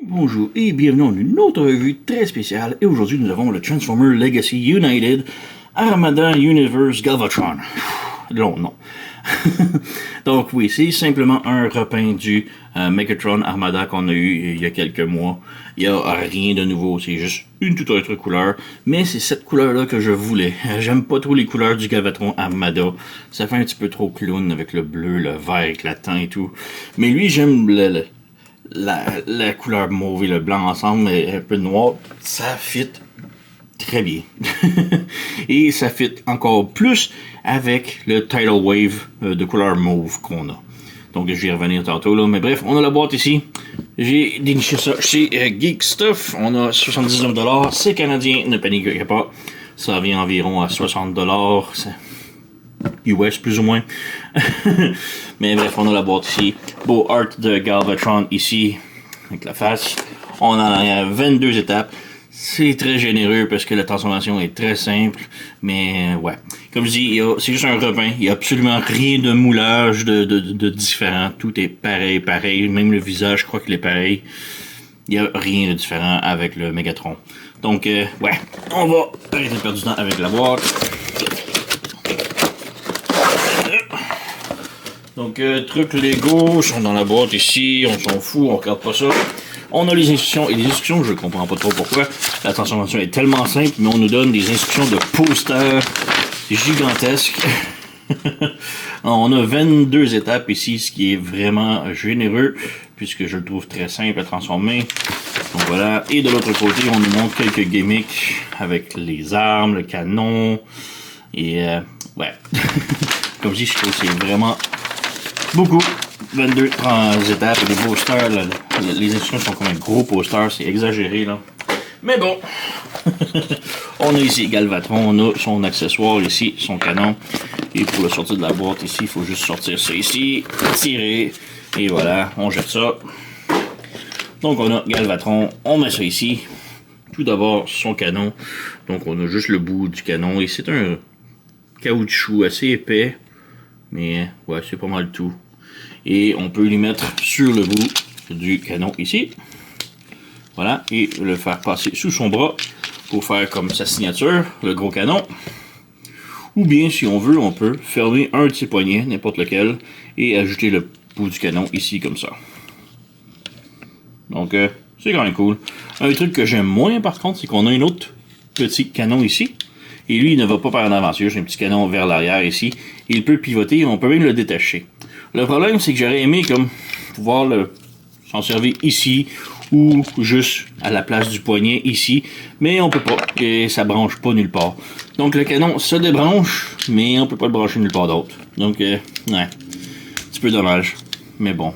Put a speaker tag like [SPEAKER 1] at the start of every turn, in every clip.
[SPEAKER 1] Bonjour et bienvenue dans une autre revue très spéciale. Et aujourd'hui, nous avons le Transformer Legacy United Armada Universe Galvatron. Long nom. Donc oui, c'est simplement un repeint du Megatron Armada qu'on a eu il y a quelques mois. Il n'y a rien de nouveau, c'est juste une toute autre couleur. Mais c'est cette couleur-là que je voulais. J'aime pas trop les couleurs du Galvatron Armada. Ça fait un petit peu trop clown avec le bleu, le vert éclatant et tout. Mais lui, j'aime la couleur mauve et le blanc ensemble, et un peu noir. Ça fit très bien. Et ça fit encore plus avec le Tidal Wave de couleur mauve qu'on a. Donc je vais y revenir tantôt là. Mais bref, on a la boîte ici. J'ai déniché ça chez Geek Stuff. On a 79$. C'est canadien, ne paniquez pas. Ça vient environ à 60$. US plus ou moins. Mais bref, on a la boîte ici. Beau art de Galvatron ici. Avec la face. On en a 22 étapes. C'est très généreux parce que la transformation est très simple. Mais ouais. Comme je dis, c'est juste un repeint. Il n'y a absolument rien de moulage de différent. Tout est pareil. Même le visage, je crois qu'il est pareil. Il n'y a rien de différent avec le Megatron. Donc, ouais. On va arrêter de perdre du temps avec la boîte. Donc, trucs Lego sont dans la boîte ici. On s'en fout, on regarde pas ça. On a les instructions, et les instructions, je comprends pas trop pourquoi. La transformation est tellement simple, mais on nous donne des instructions de poster gigantesques. On a 22 étapes ici, ce qui est vraiment généreux, puisque je le trouve très simple à transformer. Donc voilà. Et de l'autre côté, on nous montre quelques gimmicks avec les armes, le canon. Et ouais. Comme je dis, je trouve que c'est vraiment beaucoup. 22 étapes et des posters. Les instructions sont comme un gros poster, c'est exagéré là. Mais bon. On a ici Galvatron, on a son accessoire ici, son canon. Et pour le sortir de la boîte ici, il faut juste sortir ça ici, tirer. Et voilà, on jette ça. Donc on a Galvatron, on met ça ici. Tout d'abord son canon. Donc on a juste le bout du canon. Et c'est un caoutchouc assez épais. Mais ouais, c'est pas mal tout. Et on peut lui mettre sur le bout du canon ici. Voilà. Et le faire passer sous son bras pour faire comme sa signature, le gros canon. Ou bien, si on veut, on peut fermer un de ses poignets, n'importe lequel, et ajouter le bout du canon ici comme ça. Donc, c'est quand même cool. Un truc que j'aime moins, par contre, c'est qu'on a un autre petit canon ici. Et lui, il ne va pas par en avant. C'est juste un petit canon vers l'arrière ici. Il peut pivoter et on peut même le détacher. Le problème, c'est que j'aurais aimé comme pouvoir s'en servir ici ou juste à la place du poignet ici. Mais on peut pas. Et ça branche pas nulle part. Donc le canon se débranche, mais on peut pas le brancher nulle part d'autre. Donc, ouais. Un petit peu dommage. Mais bon.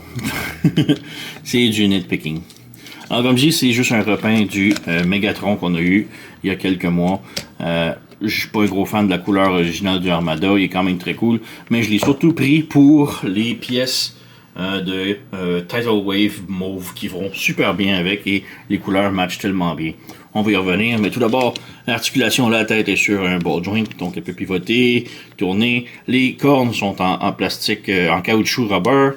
[SPEAKER 1] C'est du nitpicking. Alors, comme je dis, c'est juste un repeint du Megatron qu'on a eu il y a quelques mois. Je suis pas un gros fan de la couleur originale du Armada, il est quand même très cool, mais je l'ai surtout pris pour les pièces de Tidal Wave mauve qui vont super bien avec et les couleurs matchent tellement bien. On va y revenir, mais tout d'abord, l'articulation de la tête est sur un ball joint, donc elle peut pivoter, tourner. Les cornes sont en plastique, en caoutchouc rubber.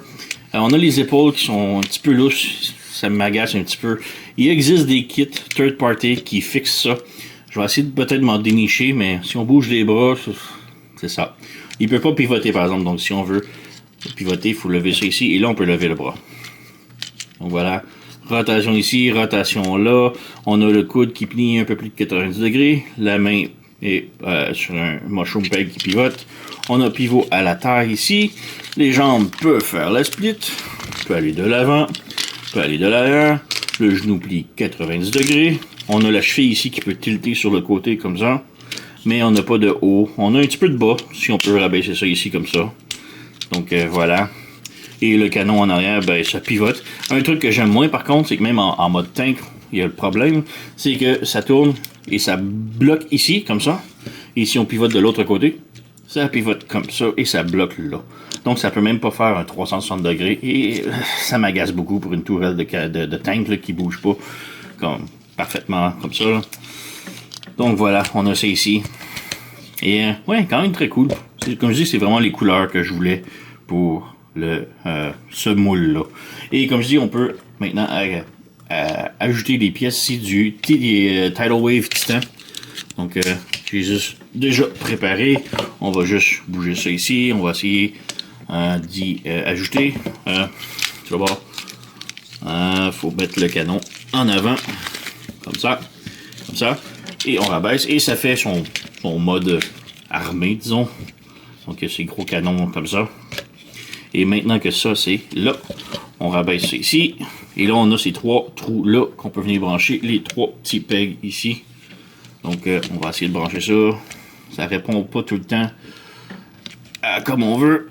[SPEAKER 1] On a les épaules qui sont un petit peu louches, ça m'agace un petit peu. Il existe des kits third party qui fixent ça. Je vais essayer de peut-être m'en dénicher, mais si on bouge les bras, c'est ça. Il peut pas pivoter, par exemple. Donc, si on veut pivoter, il faut lever ça ici. Et là, on peut lever le bras. Donc, voilà. Rotation ici, rotation là. On a le coude qui plie un peu plus de 90 degrés. La main est sur un mushroom peg qui pivote. On a pivot à la taille ici. Les jambes peuvent faire la split. Peut aller de l'avant. Peut aller de l'arrière. Le genou plie 90 degrés. On a la cheville ici qui peut tilter sur le côté comme ça. Mais on n'a pas de haut. On a un petit peu de bas, si on peut rabaisser ça ici comme ça. Donc voilà. Et le canon en arrière, ben ça pivote. Un truc que j'aime moins par contre, c'est que même en mode tank, il y a le problème. C'est que ça tourne et ça bloque ici, comme ça. Et si on pivote de l'autre côté, ça pivote comme ça et ça bloque là. Donc ça peut même pas faire un 360 degrés. Et ça m'agace beaucoup pour une tourelle de tank là, qui bouge pas comme parfaitement comme ça. Là. Donc voilà, on a ça ici. Et ouais, quand même très cool. Comme je dis, c'est vraiment les couleurs que je voulais pour ce moule-là. Et comme je dis, on peut maintenant ajouter des pièces ici du Tidal Wave Titan. Donc, j'ai juste déjà préparé. On va juste bouger ça ici. On va essayer d'y ajouter. Tu vas voir. Faut mettre le canon en avant. Comme ça. Comme ça. Et on rabaisse. Et ça fait son mode armé, disons. Donc, ces gros canons comme ça. Et maintenant que ça, c'est là, on rabaisse ça ici. Et là, on a ces 3 trous-là qu'on peut venir brancher. Les 3 petits pegs ici. Donc, on va essayer de brancher ça. Ça répond pas tout le temps comme on veut.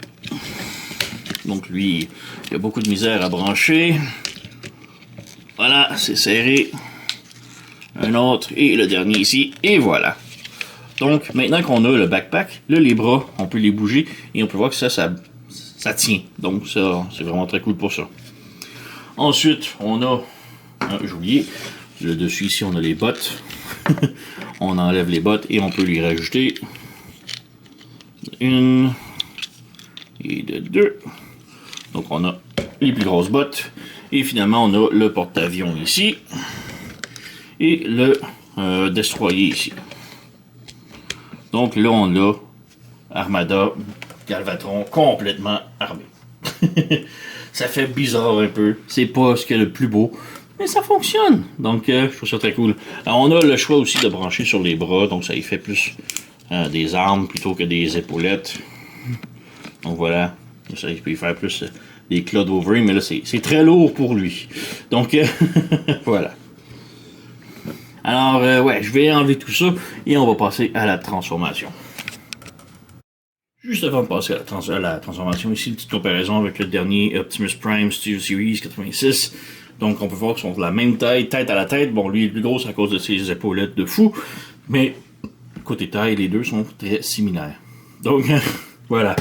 [SPEAKER 1] Donc, lui, il y a beaucoup de misère à brancher. Voilà, c'est serré. Un autre et le dernier ici. Et voilà. Donc, maintenant qu'on a le backpack, là, les bras, on peut les bouger. Et on peut voir que ça tient. Donc, ça, c'est vraiment très cool pour ça. Ensuite, on a... j'ai oublié. Le dessus ici, on a les bottes. On enlève les bottes et on peut lui rajouter une et deux. Donc on a les plus grosses bottes. Et finalement, on a le porte-avions ici. Et le destroyer ici. Donc là, on a Armada Galvatron complètement armé. Ça fait bizarre un peu. C'est pas ce qu'il y a le plus beau. Mais ça fonctionne. Donc, je trouve ça très cool. Alors, on a le choix aussi de brancher sur les bras. Donc, ça y fait plus des armes plutôt que des épaulettes. Donc, voilà. Ça, il peut y faire plus des Claude Wolverine. Mais là, c'est très lourd pour lui. Donc, voilà. Alors, ouais, je vais enlever tout ça. Et on va passer à la transformation. Juste avant de passer à la transformation, ici, une petite comparaison avec le dernier Optimus Prime Steel Series 86. Donc, on peut voir qu'ils sont de la même taille, tête à la tête. Bon, lui, il est plus gros à cause de ses épaulettes de fou. Mais, côté taille, les deux sont très similaires. Donc, voilà.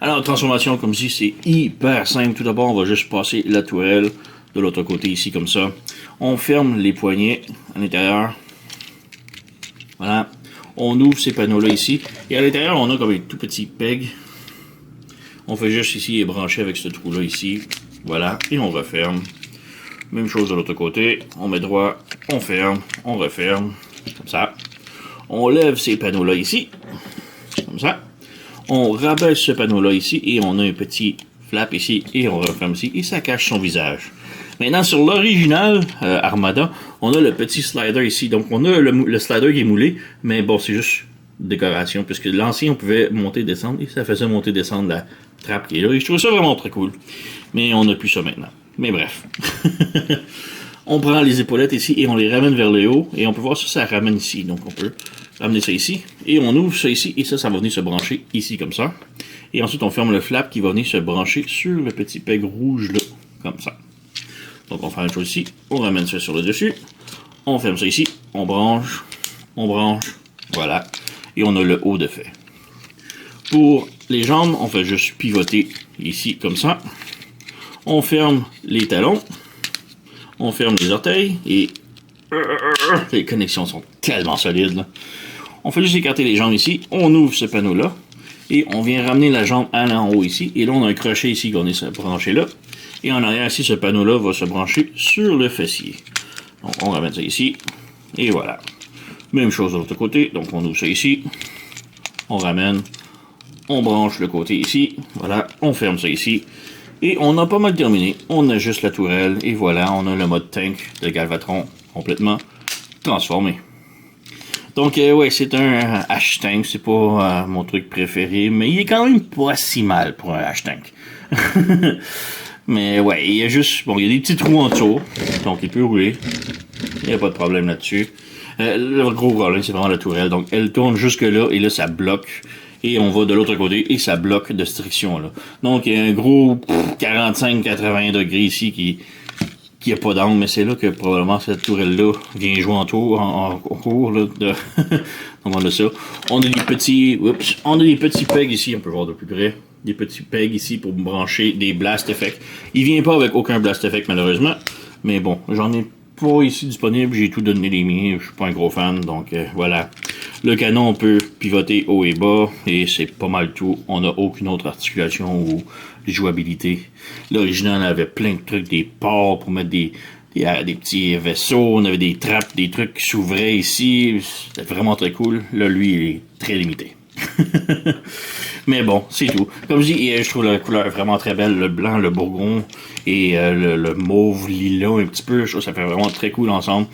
[SPEAKER 1] Alors, transformation, comme ici, c'est hyper simple. Tout d'abord, on va juste passer la tourelle de l'autre côté, ici, comme ça. On ferme les poignets à l'intérieur. Voilà. On ouvre ces panneaux-là ici. Et à l'intérieur, on a comme un tout petit peg. On fait juste ici et brancher avec ce trou-là ici. Voilà. Et on referme. Même chose de l'autre côté, on met droit, on ferme, on referme, comme ça. On lève ces panneaux-là ici, comme ça. On rabaisse ce panneau-là ici et on a un petit flap ici et on referme ici et ça cache son visage. Maintenant, sur l'original Armada, on a le petit slider ici. Donc, on a le slider qui est moulé, mais bon, c'est juste décoration, puisque l'ancien, on pouvait monter, descendre et ça faisait monter, descendre la trappe qui est là. Et je trouve ça vraiment très cool. Mais on n'a plus ça maintenant. Mais bref. On prend les épaulettes ici et on les ramène vers le haut. Et on peut voir ça ramène ici. Donc on peut ramener ça ici. Et on ouvre ça ici. Et ça va venir se brancher ici comme ça. Et ensuite on ferme le flap qui va venir se brancher sur le petit peg rouge là. Comme ça. Donc on fait la même chose ici. On ramène ça sur le dessus. On ferme ça ici. On branche. On branche. Voilà. Et on a le haut de fait. Pour les jambes, on fait juste pivoter ici comme ça. On ferme les talons, on ferme les orteils et les connexions sont tellement solides. Là. On fait juste écarter les jambes ici, on ouvre ce panneau-là et on vient ramener la jambe à l'en haut ici. Et là, on a un crochet ici qu'on est branché là. Et en arrière ici, ce panneau-là va se brancher sur le fessier. Donc, on ramène ça ici et voilà. Même chose de l'autre côté, donc on ouvre ça ici, on ramène, on branche le côté ici, voilà, on ferme ça ici. Et on a pas mal terminé. On a juste la tourelle. Et voilà, on a le mode tank de Galvatron complètement transformé. Donc, ouais, c'est un H-Tank. C'est pas mon truc préféré. Mais il est quand même pas si mal pour un H-Tank. Mais ouais, il y a juste... Bon, il y a des petits trous en dessous. Donc, il peut rouler. Il n'y a pas de problème là-dessus. Le gros problème, c'est vraiment la tourelle. Donc, elle tourne jusque là. Et là, ça bloque. Et on va de l'autre côté et ça bloque de cette direction-là. Donc, il y a un gros 45-80 degrés ici qui a pas d'angle, mais c'est là que probablement cette tourelle-là vient jouer en cours. Là, Donc, on a ça. On a des petits pegs ici, on peut voir de plus près. Des petits pegs ici pour brancher des blast effects. Il vient pas avec aucun blast effect, malheureusement. Mais bon, j'en ai pas ici disponible. J'ai tout donné les miens. Je suis pas un gros fan, donc voilà. Le canon peut pivoter haut et bas et c'est pas mal tout. On n'a aucune autre articulation ou jouabilité. L'original avait plein de trucs, des ports pour mettre des Il y a des petits vaisseaux, on avait des trappes, des trucs qui s'ouvraient ici. C'était vraiment très cool. Là, lui, il est très limité. Mais bon, c'est tout. Comme je dis, je trouve la couleur vraiment très belle. Le blanc, le bourgogne et le mauve lilas un petit peu. Je trouve que ça fait vraiment très cool ensemble.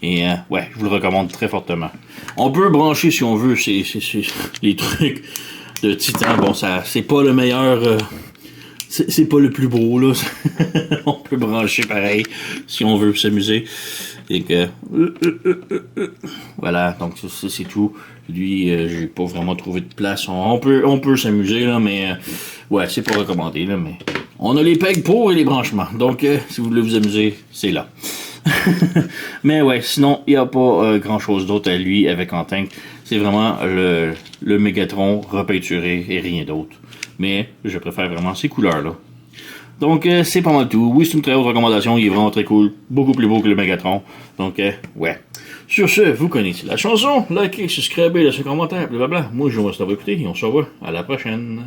[SPEAKER 1] Et ouais, je vous le recommande très fortement. On peut brancher si on veut les trucs de Titan. Bon, ça c'est pas le meilleur... c'est pas le plus beau, là. On peut brancher pareil si on veut s'amuser. Et que... Voilà, donc c'est tout. Lui, j'ai pas vraiment trouvé de place. On peut s'amuser, là, mais... ouais, c'est pas recommandé, là, mais... On a les pegs pour et les branchements. Donc, si vous voulez vous amuser, c'est là. Mais ouais, sinon, il n'y a pas grand-chose d'autre à lui avec Anting. C'est vraiment le Megatron repeinturé et rien d'autre. Mais je préfère vraiment ces couleurs-là. Donc, c'est pas mal tout. Oui, c'est une très haute recommandation. Il est vraiment très cool. Beaucoup plus beau que le Megatron. Donc, ouais. Sur ce, vous connaissez la chanson. Likez, subscribez, laissez un commentaire, blablabla. Moi, je vous remercie d'avoir écouté et on se revoit à la prochaine.